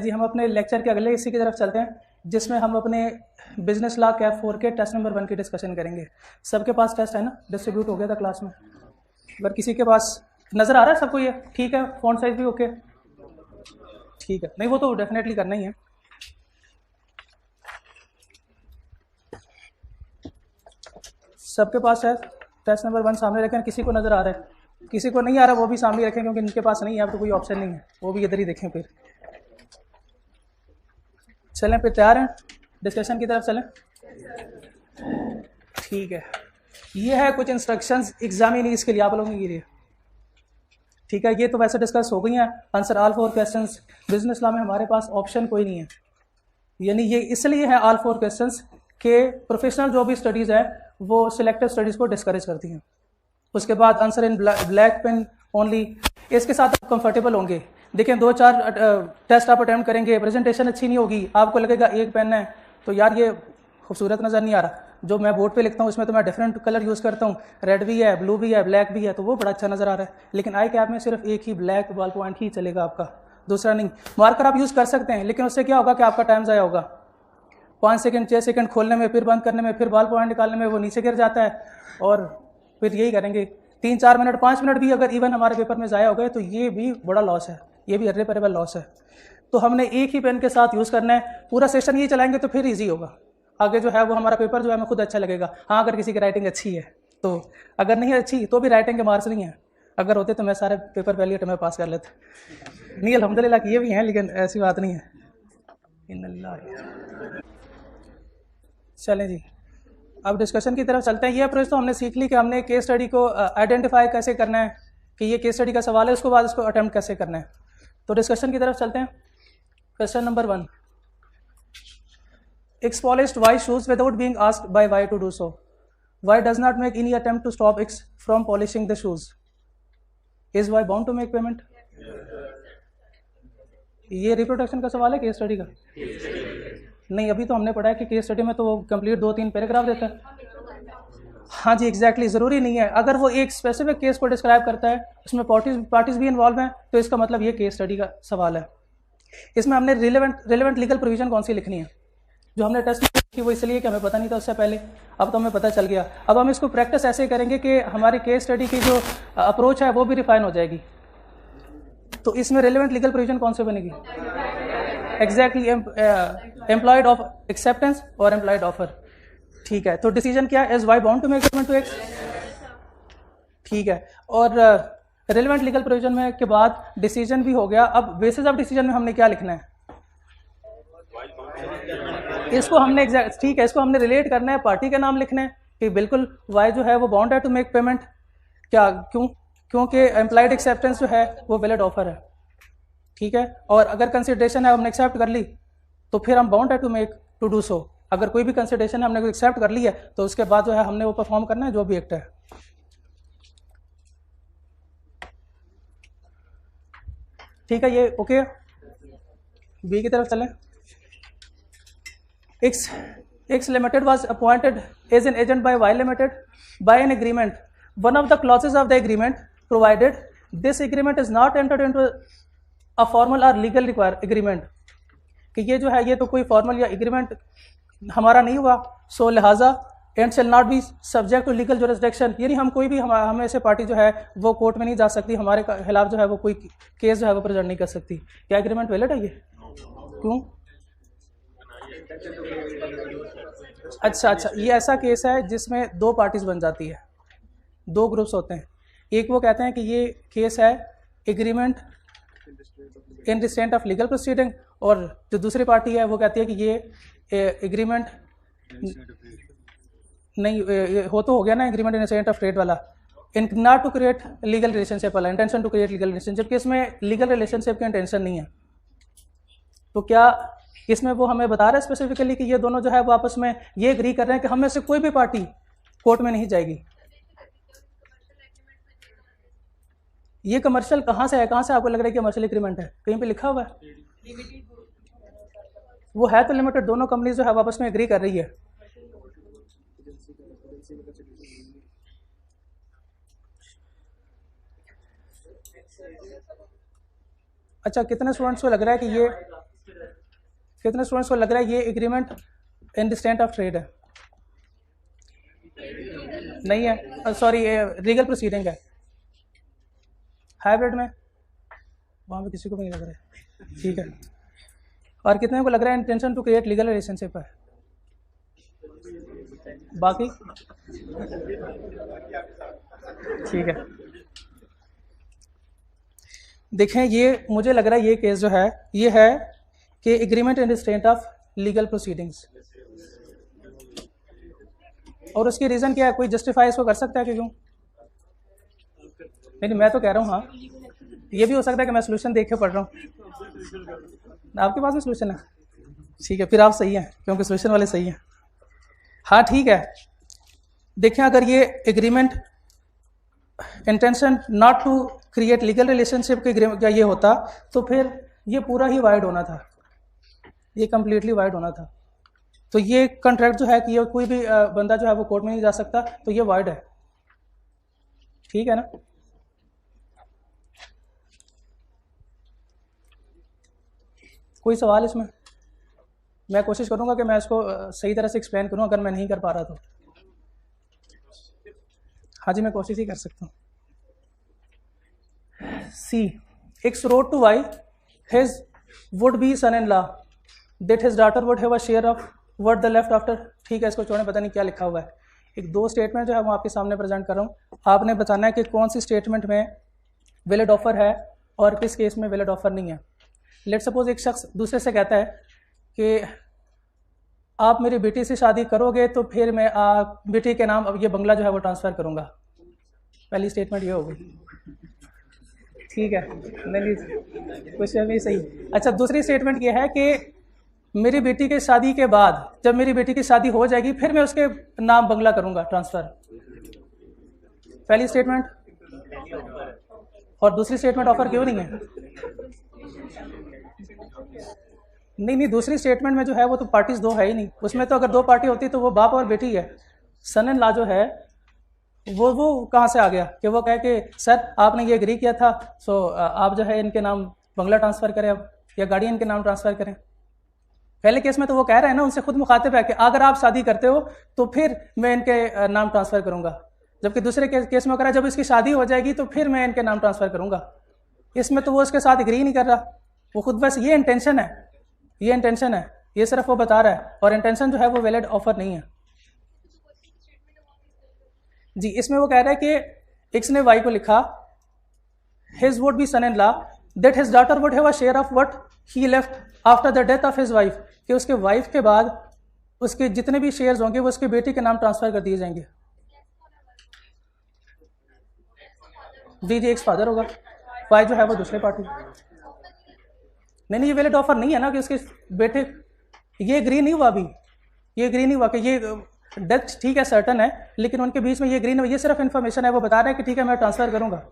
जी हम अपने लेक्चर के अगले हिस्से की तरफ चलते हैं जिसमें हम अपने बिजनेस लॉ कैप 4 के टेस्ट नंबर 1 की डिस्कशन करेंगे। सबके पास टेस्ट है ना, डिस्ट्रीब्यूट हो गया था क्लास में। अगर किसी के पास नज़र आ रहा है सबको ये ठीक है, फॉन्ट साइज भी ओके ठीक है, नहीं वो तो डेफिनेटली करना ही है। सबके पास है टेस्ट नंबर 1 सामने रखें, किसी को नज़र आ रहा है, किसी को नहीं आ रहा वो भी सामने रखें क्योंकि इनके पास नहीं है, अब तो कोई ऑप्शन नहीं है, वो भी इधर ही देखें। फिर चलें, फिर तैयार हैं डिस्कशन की तरफ चलें। ठीक है, ये है कुछ इंस्ट्रक्शंस एग्जामिनीज के लिए, आप लोगों के लिए। ठीक है, ये तो वैसे डिस्कस हो गई हैं, answer all 4 questions. Business law में हमारे पास ऑप्शन कोई नहीं है, यानी ये इसलिए है ऑल 4 क्वेश्चंस के प्रोफेशनल जो भी स्टडीज़ है वो सिलेक्टिव स्टडीज़ को डिस्करेज करती हैं। उसके बाद answer in black pen only, इसके साथ आप कंफर्टेबल होंगे। देखें 2-4 टेस्ट आप अटैम्प्ट करेंगे, प्रेजेंटेशन अच्छी नहीं होगी, आपको लगेगा एक पेन है तो यार ये खूबसूरत नज़र नहीं आ रहा, जो मैं बोर्ड पे लिखता हूँ उसमें तो मैं डिफरेंट कलर यूज़ करता हूँ, रेड भी है, ब्लू भी है, ब्लैक भी है, तो वो बड़ा अच्छा नज़र आ रहा है। लेकिन आई कैप में सिर्फ एक ही ब्लैक बॉल पॉइंट ही चलेगा आपका, दूसरा नहीं। मार्कर आप यूज़ कर सकते हैं लेकिन उससे क्या होगा कि आपका टाइम ज़ाया होगा, 5 सेकंड 6 सेकंड खोलने में, फिर बंद करने में, फिर बॉल पॉइंट निकालने में वो नीचे गिर जाता है, और फिर यही करेंगे 3-4 मिनट 5 मिनट भी अगर इवन हमारे पेपर में ज़ाया हो गए तो ये भी बड़ा लॉस है, ये भी इर्रेपरेबल लॉस है। तो हमने एक ही पेन के साथ यूज़ करना है, पूरा सेशन ये चलाएंगे तो फिर ईजी होगा, आगे जो है वो हमारा पेपर जो है हमें खुद अच्छा लगेगा। हाँ, अगर किसी की राइटिंग अच्छी है तो, अगर नहीं अच्छी तो भी राइटिंग के मार्क्स नहीं है, अगर होते तो मैं सारे पेपर पहले अटेम्प्ट में पास कर लेता। नहीं अल्हम्दुलिल्लाह कि ये भी हैं लेकिन ऐसी बात नहीं है। चलें जी, अब डिस्कशन की तरफ चलते हैं। ये अप्रोच तो हमने सीख ली कि हमने केस स्टडी को आइडेंटिफाई कैसे करना है कि ये केस स्टडी का सवाल है, उसके बाद इसको अटेम्प्ट कैसे करना है। तो डिस्कशन की तरफ चलते हैं। Question number 1, X polished Y shoes without being asked by Y to do so. Y does not make any attempt to stop X from polishing the shoes. Is Y bound to make payment? ये reproduction का सवाल है case study का? नहीं, अभी तो हमने पढ़ा है कि केस स्टडी में तो वो कंप्लीट 2-3 पैराग्राफ देता है। हाँ जी एग्जैक्टली, ज़रूरी नहीं है, अगर वो एक स्पेसिफिक केस को डिस्क्राइब करता है, उसमें पार्टीज भी इन्वॉल्व हैं, तो इसका मतलब ये केस स्टडी का सवाल है। इसमें हमने रिलेवेंट लीगल प्रोविजन कौन सी लिखनी है, जो हमने टेस्ट में की वो इसलिए कि हमें पता नहीं था उससे पहले, अब तो हमें पता चल गया। अब हम इसको प्रैक्टिस ऐसे करेंगे कि हमारी केस स्टडी की जो अप्रोच है वो भी रिफाइन हो जाएगी। तो इसमें रिलेवेंट लीगल प्रोविजन कौन से बनेगी? एग्जैक्टली, एम्प्लॉयड ऑफ एक्सेप्टेंस और एम्प्लॉयड ऑफर। ठीक है, तो डिसीजन क्या है? Is Y bound to make payment to X? ठीक है, और रिलेवेंट लीगल प्रोविजन में के बाद डिसीजन भी हो गया। अब बेसिस ऑफ डिसीजन में हमने क्या लिखना है? इसको हमने एग्जैक्ट, ठीक है, इसको हमने रिलेट करना है, पार्टी के नाम लिखने हैं कि बिल्कुल वाई जो है वो बाउंड है टू मेक पेमेंट। क्या? क्योंकि एम्प्लॉयड एक्सेप्टेंस जो है वो वैलिड ऑफर है। ठीक है, और अगर कंसिडरेशन है हमने एक्सेप्ट कर ली तो फिर हम बाउंड है to make to do so. अगर कोई भी कंसिडरेशन है हमने एक्सेप्ट कर ली है तो उसके बाद जो है हमने वो परफॉर्म करना है जो भी एक्ट है। ठीक है, ये ओके। बी की तरफ चलें। X Limited was appointed as an agent by Y Limited by an agreement. One of the clauses of the agreement provided this agreement is not entered into a formal or legal agreement, कि ये जो है ये तो कोई formal या agreement हमारा नहीं हुआ, सो लिहाजा and shall not be subject to legal jurisdiction, यानी हम कोई भी हमें ऐसे पार्टी जो है वो कोर्ट में नहीं जा सकती, हमारे खिलाफ जो है वो कोई केस जो है वो प्रेजेंट नहीं कर सकती। क्या एग्रीमेंट वैलिड है ये? क्यों? अच्छा, ये ऐसा केस है जिसमें 2 पार्टीज बन जाती है, 2 ग्रुप्स होते हैं। एक वो कहते हैं कि ये केस है agreement in restraint of legal proceeding, और जो दूसरी पार्टी है वो कहती है कि ये एग्रीमेंट नहीं हो तो हो गया ना, agreement in restraint of trade वाला, in not to create legal relationship वाला, intention to create legal relationship, कि इसमें लीगल रिलेशनशिप की इंटेंशन नहीं है। तो क्या इसमें वो हमें बता रहा है स्पेसिफिकली कि ये दोनों जो है वो आपस में ये एग्री कर रहे हैं कि हम में से कोई भी पार्टी कोर्ट में नहीं जाएगी? ये कमर्शियल कहाँ से है? कहाँ से आपको लग रहा है कि कमर्शियल एग्रीमेंट है? कहीं पे लिखा हुआ है? वो है तो लिमिटेड, दोनों कंपनीज जो है आपस में एग्री कर रही है। अच्छा, कितने स्टूडेंट्स को लग रहा है कि ये कितने स्टूडेंट्स को लग रहा है ये agreement in restraint of trade है? नहीं है, सॉरी लीगल प्रोसीडिंग है। हाइब्रिड में वहाँ पे किसी को भी नहीं लग रहा है, ठीक है। और कितने को लग रहा है intention to create legal relationship है? बाकी ठीक है। देखें, ये मुझे लग रहा है ये केस जो है ये है कि agreement in restraint of legal proceedings, और उसकी रीज़न क्या है? कोई जस्टिफाई इसको कर सकता है कि क्यों? नहीं, मैं तो कह रहा हूँ हाँ, ये भी हो सकता है कि मैं सोल्यूशन देख के पढ़ रहा हूँ। आपके पास में सोल्यूशन है? ठीक है, फिर आप सही हैं क्योंकि सोल्यूशन वाले सही हैं। हाँ ठीक है। देखें, अगर ये agreement intention not to create legal relationship के एग्रीमेंट का ये होता तो फिर ये पूरा ही वाइड होना था, ये कम्प्लीटली वाइड होना था। तो ये कॉन्ट्रैक्ट जो है कि ये कोई भी बंदा जो है वो कोर्ट में नहीं जा सकता, तो ये वाइड है, ठीक है ना। कोई सवाल इसमें? मैं कोशिश करूंगा कि मैं इसको सही तरह से एक्सप्लेन करूं, अगर मैं नहीं कर पा रहा तो। हाँ जी, मैं कोशिश ही कर सकता हूँ। सी, X wrote to Y his would be son in law that his daughter would have a share of what the left after। ठीक है, इसको छोड़ने, पता नहीं क्या लिखा हुआ है। एक दो स्टेटमेंट जो है वो आपके सामने प्रेजेंट कर रहा हूँ। आपने बताना है कि कौन सी स्टेटमेंट में वैलिड ऑफर है और किस केस में वैलिड ऑफर नहीं है। लेट सपोज एक शख्स दूसरे से कहता है कि आप मेरी बेटी से शादी करोगे तो फिर मैं बेटी के नाम अब ये बंगला जो है वो ट्रांसफ़र करूँगा। पहली स्टेटमेंट ये होगी, ठीक है, नहीं क्वेश्चन भी सही। अच्छा, दूसरी स्टेटमेंट ये है कि मेरी बेटी के शादी के बाद, जब मेरी बेटी की शादी हो जाएगी फिर मैं उसके नाम बंगला करूँगा ट्रांसफ़र। पहली स्टेटमेंट और दूसरी स्टेटमेंट ऑफर क्यों नहीं है? नहीं, दूसरी स्टेटमेंट में जो है वो तो पार्टीज दो है ही नहीं। उसमें तो अगर दो पार्टी होती तो वो बाप और बेटी है। सन इन लॉ जो है वो कहाँ से आ गया कि वो कहे कि सर आपने ये एग्री किया था, सो आप जो है इनके नाम बंगला ट्रांसफ़र करें अब, या गाड़ी इनके नाम ट्रांसफ़र करें। पहले केस में तो वो कह रहे हैं ना, उनसे खुद मुखातिब है कि अगर आप शादी करते हो तो फिर मैं इनके नाम ट्रांसफ़र करूँगा, जबकि दूसरे केस में वो कह रहा है जब इसकी शादी हो जाएगी तो फिर मैं इनके नाम ट्रांसफ़र करूँगा। इसमें तो वो उसके साथ एग्री नहीं कर रहा, वो खुद बस ये इंटेंशन है, ये इंटेंशन है, ये सिर्फ वो बता रहा है, और इंटेंशन जो है वो वैलिड ऑफर नहीं है जी। इसमें वो कह रहा है कि एक्स ने वाई को लिखा his would be son in law that his daughter would have a share of what he left after the death of his wife, कि उसके वाइफ के बाद उसके जितने भी शेयर्स होंगे वो उसकी बेटी के नाम ट्रांसफर कर दिए जाएंगे। जी, एक्स फादर होगा, वाई जो है वो दूसरे पार्टी। नहीं, ये वैलिड ऑफर नहीं है ना कि उसके बेटे, ये एग्री नहीं हुआ अभी, ये एग्री नहीं हुआ कि ये डेथ ठीक है सर्टन है, लेकिन उनके बीच में ये एग्री नहीं हुआ, ये सिर्फ इन्फॉर्मेशन है। वो बता रहे हैं कि ठीक है मैं ट्रांसफर करूंगा,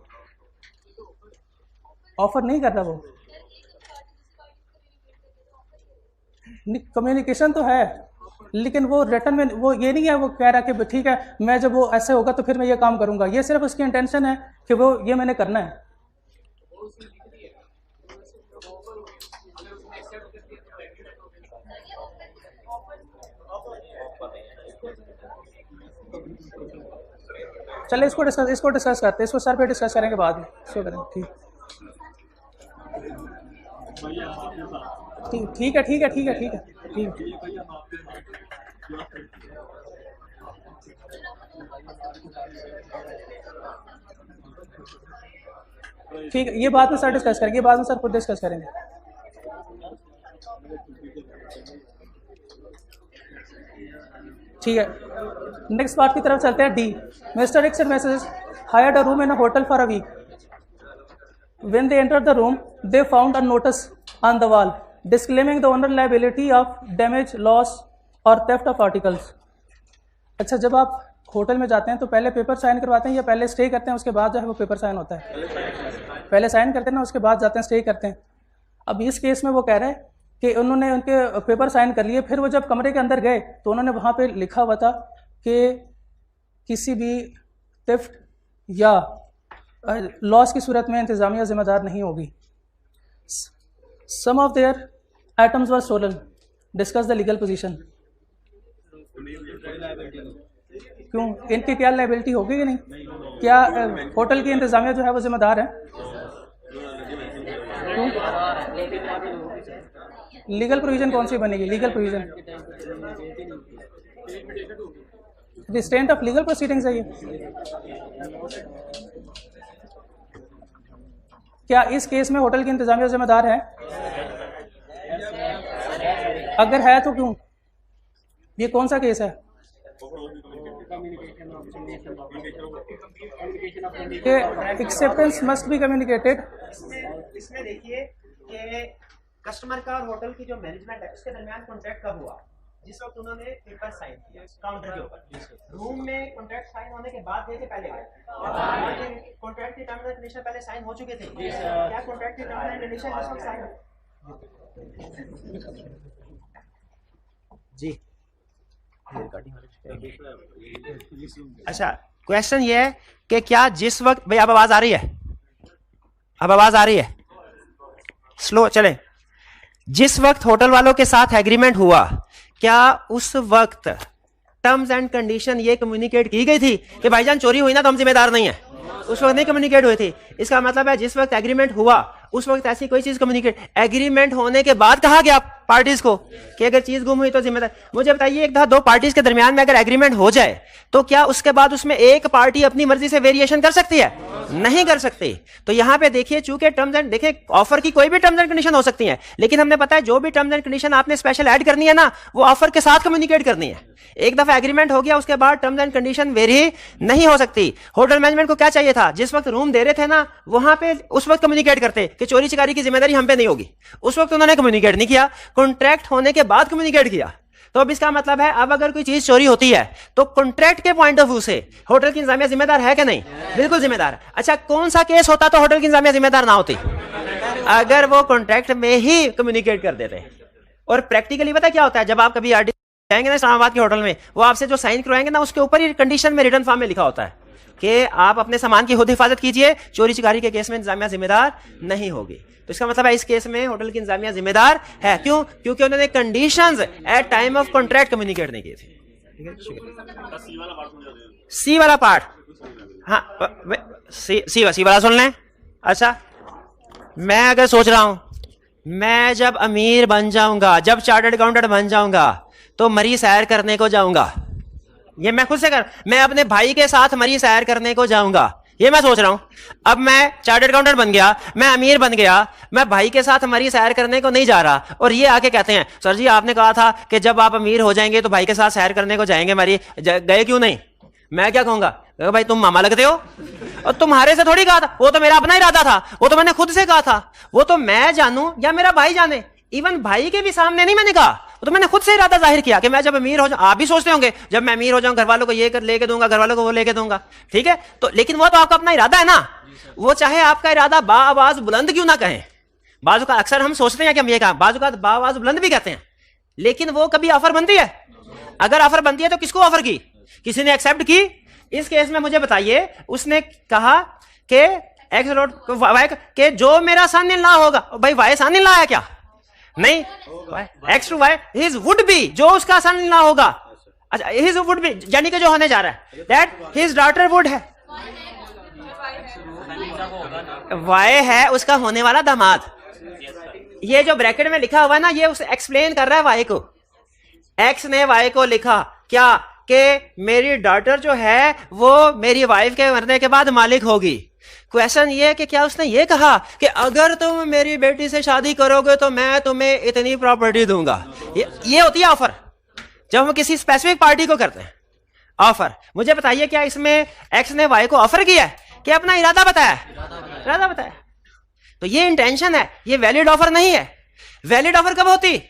ऑफर नहीं कर रहा वो। कम्युनिकेशन तो है लेकिन वो रिटर्न में वो ये नहीं है, वो कह रहा है कि ठीक है मैं जब वो ऐसे होगा तो फिर मैं ये काम करूंगा। ये सिर्फ उसकी इंटेंशन है कि वो ये मैंने करना है। चलिए इसको डिस्कस करते हैं, इसको सर पे डिस्कस करेंगे बाद में, इसको करेंगे। ठीक है ठीक है ठीक है ठीक है ठीक है। ठीक है, ये बाद में सर डिस्कस करेंगे, बाद में सर खुद डिस्कस करेंगे। ठीक है, नेक्स्ट पार्ट की तरफ चलते हैं। D, Mr X and Mrs hired a room in a hotel for a week. When they entered the room, they found a notice on the wall disclaiming the owner liability of damage, loss or theft of articles. अच्छा, जब आप hotel में जाते हैं तो पहले paper sign करवाते हैं या पहले स्टे करते हैं उसके बाद जो है वो पेपर साइन होता है? पहले साइन करते हैं ना, उसके बाद जाते हैं स्टे करते हैं। अब इस केस में वो कह रहे हैं कि उन्होंने उनके पेपर साइन कर लिए, फिर वो जब कमरे के अंदर गए तो उन्होंने वहाँ पे लिखा हुआ था कि किसी भी थेफ्ट या लॉस की सूरत में इंतजामिया जिम्मेदार नहीं होगी। Some of their items were stolen, discuss the legal position. क्यों, इनकी क्या लायबिलिटी होगी कि नहीं? क्या होटल की इंतजामिया जो है वो जिम्मेदार है? क्यों? लीगल प्रोविजन कौन सी बनेगी? Legal provision restraint of legal proceedings है ये। क्या इस केस में होटल की इंतजामिया जिम्मेदार है? अगर है तो क्यों? ये कौन सा केस है? Acceptance must be communicated. इसमें देखिए कि कस्टमर का और होटल की जो मैनेजमेंट है उसके दरमियान कॉन्ट्रैक्ट कब हुआ? जिस वक्त उन्होंने पेपर साइन किया काउंटर के ऊपर। रूम में कॉन्ट्रैक्ट साइन होने के बाद देके पहले आए कॉन्ट्रैक्ट की टर्म्स एंड कंडीशन पहले साइन हो चुके थे। क्या कॉन्ट्रैक्ट की टर्म्स एंड कंडीशन जिस वक्त साइन जी? अच्छा, क्वेश्चन ये है कि क्या जिस वक्त, भाई अब आवाज आ रही है? अब आवाज आ रही है? स्लो चले। जिस वक्त होटल वालों के साथ एग्रीमेंट हुआ, क्या उस वक्त टर्म्स एंड कंडीशन ये कम्युनिकेट की गई थी कि भाईजान चोरी हुई ना तो हम जिम्मेदार नहीं है? उस वक्त नहीं कम्युनिकेट हुई थी। इसका मतलब है जिस वक्त एग्रीमेंट हुआ उस वक्त ऐसी कोई चीज कम्युनिकेट, एग्रीमेंट होने के बाद कहा गया पार्टीज को कि अगर चीज गुम हुई तो जिम्मेदार। मुझे बताइए, एक दो पार्टीज के दरमियान में अगर एग्रीमेंट हो जाए तो क्या उसके बाद उसमें एक पार्टी अपनी मर्जी से वेरिएशन कर सकती है? नहीं कर सकती। तो यहां पे देखिए, चूंकि टर्म्स एंड, देखिए ऑफर की कोई भी टर्म्स एंड कंडीशन हो सकती है, लेकिन हमने पता है जो भी टर्म्स एंड कंडीशन आपने स्पेशल ऐड करनी है ना, वो ऑफर के साथ कम्युनिकेट करनी है। एक दफा एग्रीमेंट हो गया उसके बाद टर्म्स एंड कंडीशन वेरी नहीं हो सकती। होटल मैनेजमेंट को क्या चाहिए था? जिस वक्त रूम दे रहे थे ना, वहां पे उस वक्त कम्युनिकेट करते कि चोरी चिकारी की जिम्मेदारी हम पे नहीं होगी। उस वक्त उन्होंने कम्युनिकेट नहीं किया, कॉन्ट्रैक्ट होने के बाद कम्युनिकेट किया। तो अब इसका मतलब है, अब अगर कोई चीज चोरी होती है तो कॉन्ट्रैक्ट के पॉइंट ऑफ व्यू से होटल की इंतजामिया जिम्मेदार है कि नहीं? बिल्कुल जिम्मेदार है। अच्छा, कौन सा केस होता तो होटल की इंतजामिया जिम्मेदार ना होती? अगर वो कॉन्ट्रैक्ट में ही कम्युनिकेट कर देते। और प्रैक्टिकली पता क्या होता है, जब आप कभी आरडी जाएंगे ना इस्लामाबाद के होटल में, वो आपसे जो साइन करवाएंगे ना, उसके ऊपर ही कंडीशन में रिटर्न फॉर्म में लिखा होता है कि आप अपने सामान की खुद हिफाजत कीजिए, चोरी चिकारी के केस में इंतजामिया जिम्मेदार नहीं होगी। तो इसका मतलब है इस केस में होटल की इंतजामिया जिम्मेदार है। क्यों? क्योंकि उन्होंने conditions at time of contract communicate नहीं किए थे। सी वाला पार्ट, हाँ सी वाला सुन लें। अच्छा, मैं अगर सोच रहा हूं मैं जब अमीर बन जाऊंगा, जब चार्टर्ड अकाउंटेंट बन जाऊंगा तो मरी सैर करने को जाऊंगा, ये मैं खुद से मैं अपने भाई के साथ मरी सैर करने को जाऊंगा, ये मैं सोच रहा हूं। अब मैं चार्टर्ड अकाउंटेंट बन गया, मैं अमीर बन गया, मैं भाई के साथ मरी सैर करने को नहीं जा रहा, और ये आके कहते हैं सर जी आपने कहा था कि जब आप अमीर हो जाएंगे तो भाई के साथ सैर करने को जाएंगे, मरी गए क्यों नहीं? मैं क्या कहूंगा? भाई तुम मामा लगते हो, और तुम्हारे से थोड़ी कहा था, वो तो मेरा अपना इरादा था, वो तो मैंने खुद से कहा था, वो तो मैं जानूं या मेरा भाई जाने, इवन भाई के भी सामने नहीं मैंने कहा, तो मैंने खुद से इरादा जाहिर किया कि मैं जब अमीर हो जाऊं। आप भी सोचते होंगे जब मैं अमीर हो जाऊं घर वालों को ये कर लेके दूंगा, घर वालों को वो लेके दूंगा, ठीक है? तो लेकिन वो तो आपका अपना इरादा है ना, वो चाहे आपका इरादा बाआवाज बुलंद क्यों ना कहें। बाजू का अक्सर हम सोचते हैं कि हम ये कहा, बाजू का बाआवाज बुलंद भी कहते हैं, लेकिन वो कभी ऑफर बनती है? अगर ऑफर बनती है तो किसको ऑफर की? किसी ने एक्सेप्ट की? इस केस में मुझे बताइए, उसने कहा कि एक्स रोड वाई के जो मेरा सन इन लॉ होगा, भाई वाई सन इन लॉ है क्या? नहीं, X to Y his would be, जो उसका सन इन लॉ होगा। अच्छा, हिज वुड बी यानी कि जो होने जा रहा है, दैट हिज डॉटर वुड है, वाई है उसका होने वाला दामाद। ये जो ब्रैकेट में लिखा हुआ है ना, ये उसे एक्सप्लेन कर रहा है वाई को। एक्स ने वाई को लिखा क्या कि मेरी डॉटर जो है वो मेरी वाइफ के मरने के बाद मालिक होगी। क्वेश्चन ये कि क्या उसने ये कहा कि अगर तुम मेरी बेटी से शादी करोगे तो मैं तुम्हें इतनी प्रॉपर्टी दूंगा? ये होती है ऑफर, जब हम किसी स्पेसिफिक पार्टी को करते हैं ऑफर। मुझे बताइए, क्या इसमें एक्स ने वाई को ऑफर किया है कि अपना इरादा बताया? इरादा बताया। तो ये इंटेंशन है, ये वैलिड ऑफर नहीं है। वैलिड ऑफर कब होती?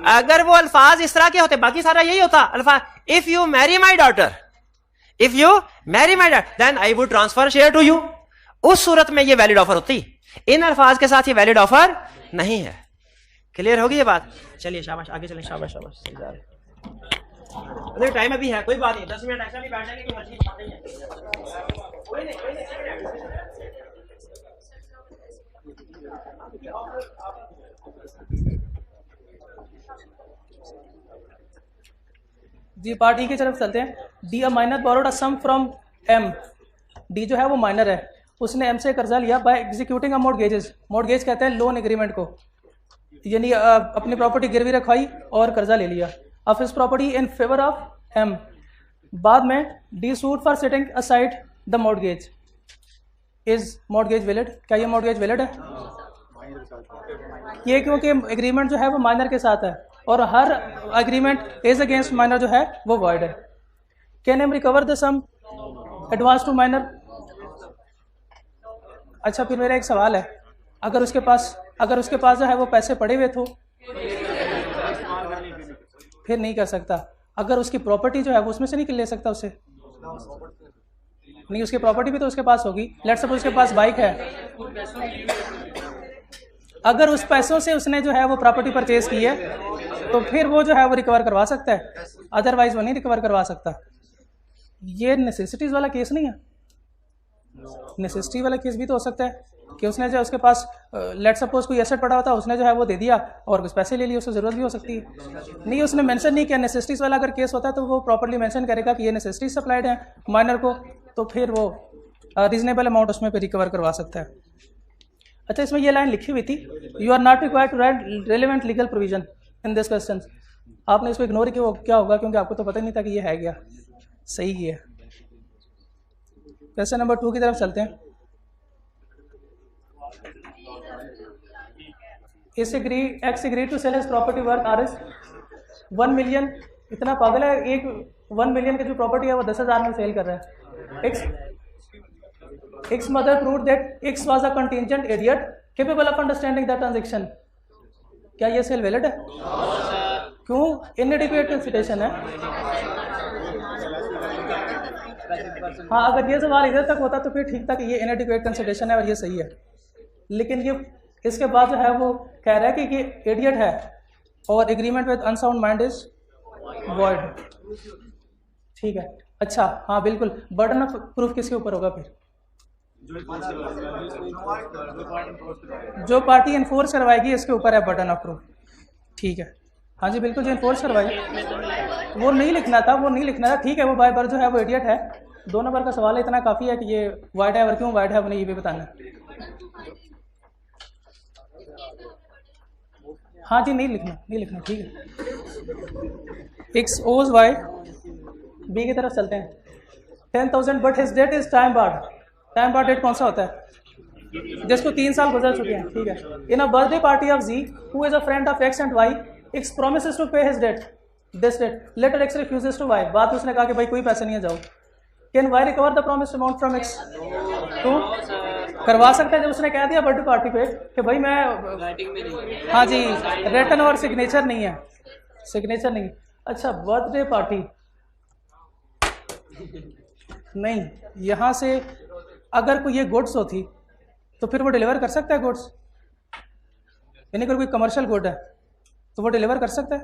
अगर वो अल्फाज इस तरह के होते, बाकी सारा यही होता अल्फाज, if you marry my daughter, if you marry my daughter then I would transfer share to you. उस सूरत में ये वैलिड ऑफर होती, इन अल्फाज के साथ ये वैलिड ऑफर नहीं है। क्लियर होगी ये बात? चलिए शाबाश, आगे चलें। शाबाश शाबाश, सही जा रहे। टाइम अभी है, कोई बात नहीं, 10 मिनट ऐसा भी बैठ जाएंगे, कोई मर्जी बात नहीं है। कोई नहीं, कोई नहीं। जी पार्ट ई की तरफ चलते हैं। D a minor borrowed a sum from M. D जो है वो माइनर है, उसने एम से कर्जा लिया बाय एग्जीक्यूटिंग अ मॉर्गेजेस। मॉर्गेज कहते हैं लोन एग्रीमेंट को, यानी अपनी प्रॉपर्टी गिरवी रखवाई और कर्जा ले लिया of his property in favour of M. बाद में D suit for setting aside the mortgage. Is mortgage valid? क्या ये मॉर्गेज वैलिड है? ये क्योंकि एग्रीमेंट जो है वो माइनर के साथ है और हर एग्रीमेंट एज अगेंस्ट माइनर जो है वो वॉइड है। Can M recover the sum advance to minor? अच्छा, फिर मेरा एक सवाल है, अगर उसके पास जो है वो पैसे पड़े हुए तो फिर नहीं कर सकता। अगर उसकी प्रॉपर्टी जो है वो उसमें से नहीं ले सकता उससे? नहीं, उसकी प्रॉपर्टी भी तो उसके पास होगी। लेट्स सपोज उसके पास बाइक है, अगर उस पैसों से उसने जो है वो प्रॉपर्टी परचेज की है तो फिर वो जो है वो रिकवर करवा सकता है, अदरवाइज वो नहीं रिकवर करवा सकता। ये नेसेसिटीज वाला केस नहीं है। नेसेसिटी वाला केस भी तो हो सकता है कि उसने जो उसके पास लेट सपोज कोई एसेट पड़ा होता है, उसने जो है वो दे दिया और कुछ पैसे ले लिए, उसको ज़रूरत भी हो सकती है। नहीं, उसने मेंशन नहीं किया। नेसेसिटीज वाला अगर केस होता है तो वो प्रॉपर्ली मेंशन करेगा कि ये नेसेसिटीज सप्लाइड है माइनर को, तो फिर वो रीजनेबल अमाउंट उसमें पे रिकवर करवा सकता है। अच्छा, इसमें ये लाइन लिखी हुई थी, you are not required to write relevant legal provision in this question. आपने इसको इग्नोर किया, क्या होगा? क्योंकि आपको तो पता ही नहीं था कि ये है क्या। सही है। क्वेश्चन नंबर 2 की तरफ चलते हैं। X agree to sell his property worth R 1 million. इतना पागल है, एक 1 मिलियन की जो प्रॉपर्टी है वो 10,000 में सेल कर रहा है। X mother proved that X was a contingent idiot capable of understanding the transaction। क्या ये सेल वैलिड है? क्यों? इनएडिक्वेट कंसिडरेशन है। हाँ, अगर ये सवाल इधर तक होता तो फिर ठीक था कि ये इनएडिक्वेट कंसिडरेशन है और ये सही है, लेकिन ये इसके बाद जो है वो कह रहा है कि ये इडियट है और agreement with unsound mind is void. ठीक है। अच्छा, हाँ बिल्कुल, बर्डन ऑफ प्रूफ किसके ऊपर होगा फिर? जो पार्टी इन्फोर्स करवाएगी इसके ऊपर है बर्डन ऑफ प्रूफ। ठीक है, हाँ जी बिल्कुल, जो इन्फोर्स करवाएगी। वो नहीं लिखना था। ठीक है, वो बाय बर जो है वो इडियट है। 2 नंबर का सवाल है, इतना काफ़ी है कि ये वाइड है और क्यों वाइड है उन्हें ये भी बताना है। हाँ जी, नहीं लिखना। ठीक है। एक्स ओज वाई। बी की तरफ चलते हैं। 10,000 but his debt is time barred. Time barred debt कौन सा होता है? जिसको 3 साल गुजर चुके हैं। ठीक है। In a birthday party of G who is a friend of X and Y, X promises to pay his debt this debt, later X refuses to Y. बाद उसने कहा कि भाई कोई पैसे नहीं है, जाओ। Can Y recover the promised amount from x? तो करवा सकता है जब उसने कह दिया बर्थडे पार्टी पे कि भाई मैं, हाँ जी, रिटन और सिग्नेचर नहीं है। अच्छा, बर्थडे पार्टी नहीं, यहाँ से अगर कोई ये गुड्स होती तो फिर वो डिलीवर कर सकता है गुड्स, यानी अगर कोई कमर्शियल गुड है तो वो डिलीवर कर सकता है।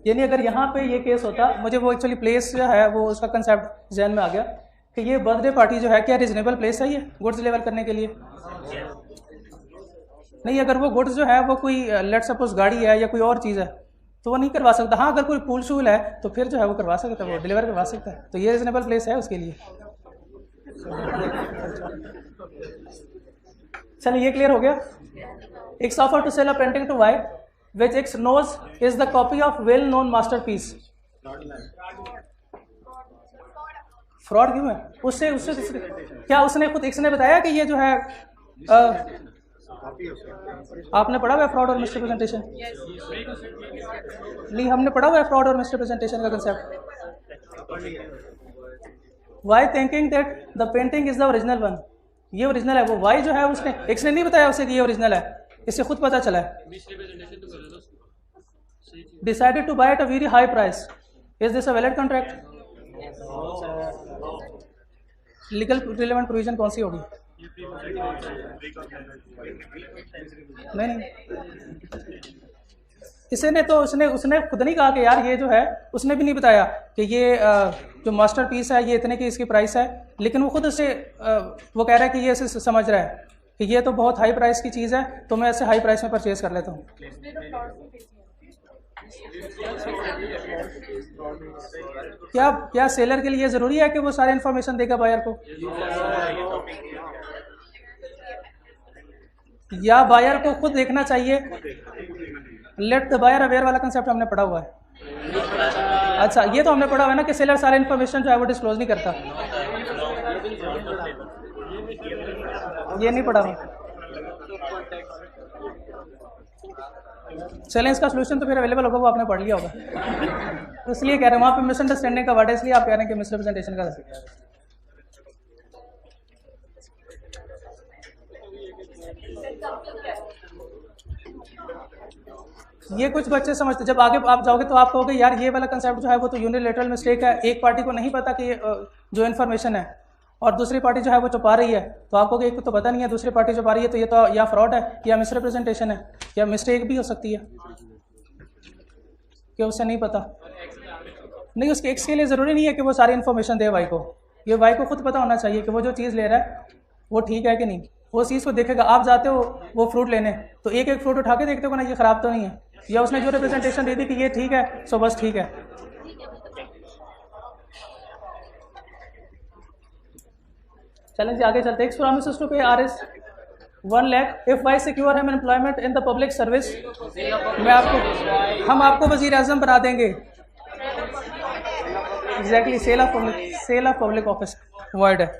यानी अगर यहाँ पे ये केस होता, मुझे वो एक्चुअली प्लेस जो है वो उसका कंसेप्ट जहन में आ गया कि ये बर्थडे पार्टी जो है क्या रीजनेबल प्लेस है ये गुड्स डिलीवर करने के लिए? नहीं, अगर वो गुड्स जो है वो कोई लेट सपोज गाड़ी है या कोई और चीज़ है तो वो नहीं करवा सकता। हाँ, अगर कोई पूल शूल है तो फिर जो है वो करवा सकता है, वो डिलीवर करवा सकता है, तो ये रीजनेबल प्लेस है उसके लिए। चलिए, ये क्लियर हो गया। X offer to sell a painting to Y which X knows is the copy of well-known masterpiece। Fraud क्यों है? उससे क्या उसने खुद X ने बताया कि ये जो है आपने पढ़ा हुआ है फ्रॉड और मिसरिप्रेजेंटेशन? नहीं, हमने पढ़ा हुआ है फ्रॉड और मिसरिप्रेजेंटेशन का concept. Y thinking that the painting is the original one, ये ओरिजिनल है। वो वाई जो है उसने X ने नहीं बताया उसे कि ये ओरिजिनल है, इससे खुद पता चला है। Decided to buy at a very high price. Is this a valid contract? Legal relevant provision कौन सी होगी? नहीं, इसने तो उसने खुद नहीं कहा कि यार ये जो है, उसने भी नहीं बताया कि ये जो मास्टरपीस है ये इतने की इसकी प्राइस है, लेकिन वो खुद उससे वो कह रहा है कि ये इसे समझ रहा है कि ये तो बहुत हाई प्राइस की चीज़ है तो मैं इसे हाई प्राइस में परचेज कर लेता हूँ। क्या सेलर के लिए ज़रूरी है कि वो सारी इन्फॉर्मेशन देगा बायर को, या बायर को खुद देखना चाहिए? लेट द बायर अवेयर वाला कंसेप्ट हमने पढ़ा हुआ है। अच्छा, ये तो हमने पढ़ा हुआ है ना कि सेलर सारे इन्फॉर्मेशन जो है वो डिस्क्लोज नहीं करता। ये नहीं पढ़ा हुआ। चलें, इसका सोल्यूशन तो फिर अवेलेबल होगा, वो आपने पढ़ लिया होगा। तो इसलिए कह रहे हैं वहाँ पे मिसअंडरस्टैंडिंग का वर्ड है, इसलिए आप कह रहे हैं कि मिसरिप्रेजेंटेशन का। ये कुछ बच्चे समझते, जब आगे आप जाओगे तो आप कहोगे यार ये वाला कंसेप्ट जो है वो तो यूनिलेटरल मिस्टेक है, एक पार्टी को नहीं पता कि ये जो इन्फॉर्मेशन है और दूसरी पार्टी जो है वो छुपा रही है, तो आप कहोगे एक को तो पता नहीं है, दूसरी पार्टी छुपा रही है, तो ये तो या फ्रॉड है या मिसरिप्रेजेंटेशन है या मिस्टेक भी हो सकती है कि उसे नहीं पता। नहीं, उसके एक्स के लिए ज़रूरी नहीं है कि वो सारी इन्फॉर्मेशन दे वाई को, ये वाई को खुद पता होना चाहिए कि वो जो चीज़ ले रहा है वो ठीक है कि नहीं। वो चीज़ को देखेगा, आप जाते हो वो फ्रूट लेने तो एक एक फ्रूट उठा के देखते हो ना ये ख़राब तो नहीं है, या उसने जो रिप्रेजेंटेशन दे दी कि ये ठीक है सो बस ठीक है। चलें जी आगे चलते हैं। Promises to pay RS 1 lakh if Y secure him employment in the public service. हम आपको वजीर आजम बना देंगे। Exactly, sale of public office word है।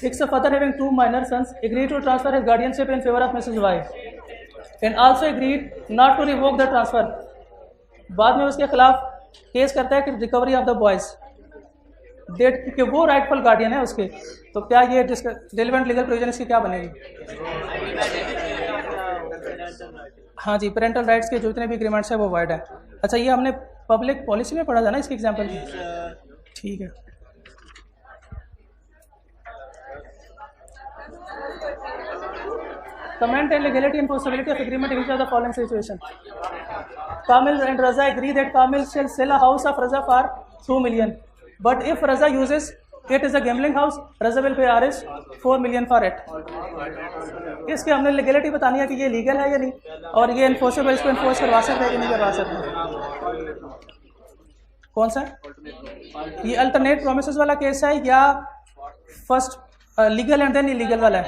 If a father having 2 minor sons agreed to transfer his guardianship in favor of Mrs. Y and also agreed not to revoke the transfer, बाद में उसके खिलाफ केस करता है कि recovery of the boy's debt कि वो राइटफुल गार्डियन है उसके, तो क्या ये रिलेवेंट लीगल प्रोविजन इसकी क्या बनेगी? हाँ जी, पेरेंटल राइट्स के जितने भी एग्रीमेंट्स है वो वाइड है। अच्छा, ये हमने पब्लिक पॉलिसी में पढ़ा था ना इसकी एग्जाम्पल, ठीक है। Comment and legality and possibility of agreement in each of the following situation. Kamil and Raza agree that Kamil shall sell a house of Raza for 2 million. But if Raza uses it as a gambling house, Raza will pay RS 4 million for it. इसके हमने legality बतानी है कि ये legal है या नहीं, और ये इन्फोर्सेबल, इसको इन्फोर्स करवा सकते हैं कि नहीं करवा सकते। कौन सा? ये अल्टरनेट प्रोमिसेस वाला केस है या first legal and then illegal वाला है?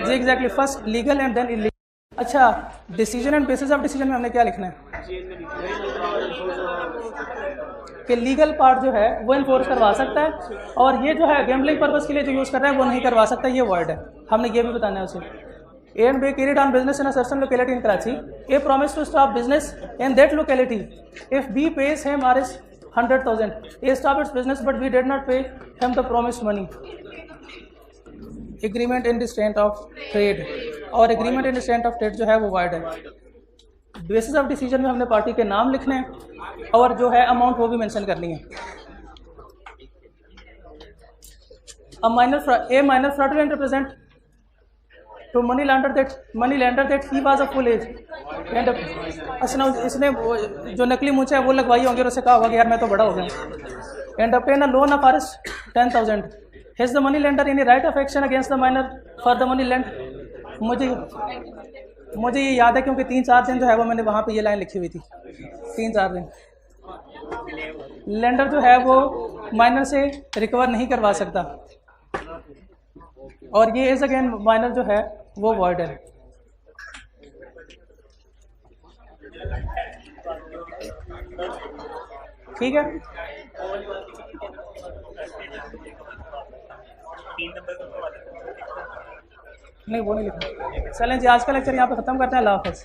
जी exactly, first legal and then illegal. अच्छा, decision and basis of decision में हमने क्या लिखना है कि लीगल पार्ट जो है वो इन्फोर्स करवा सकता है, और ये जो है गैम्बलिंग पर्पस के लिए जो यूज़ कर रहा है वो नहीं करवा सकता, ये वर्ड है। हमने ये भी बताना है उसे। A and B carried on business in a certain locality in Karachi. A promised to stop business in that locality if B pays him RS 100,000. A stopped its business but B did not pay him the promised money. Agreement in restraint of trade, और agreement in restraint of trade जो है वो wide है। Basis of decision में हमने party के नाम लिखने हैं और जो है अमाउंट वो भी मेंशन करनी है। A minor fraudulent represent to money lender that he was of full age and इसने जो नकली मूंछ है वो लगवाई होंगी और उसे कहा होगा कि यार मैं तो बड़ा हो गया। and obtain a loan of RS 10,000. Has the money lender any right of action against the minor for the money lent? मुझे ये याद है क्योंकि 3-4 दिन जो है वो मैंने वहाँ पे ये लाइन लिखी हुई थी। 3-4 दिन लेंडर जो है वो माइनर से रिकवर नहीं करवा सकता, और ये इज अगेन माइनर जो है वो वर्ड है। ठीक है, नहीं वो नहीं लिखा। चलें जी, आज का लेक्चर यहाँ पे ख़त्म करते हैं। अल्लाह हाफ़िज़।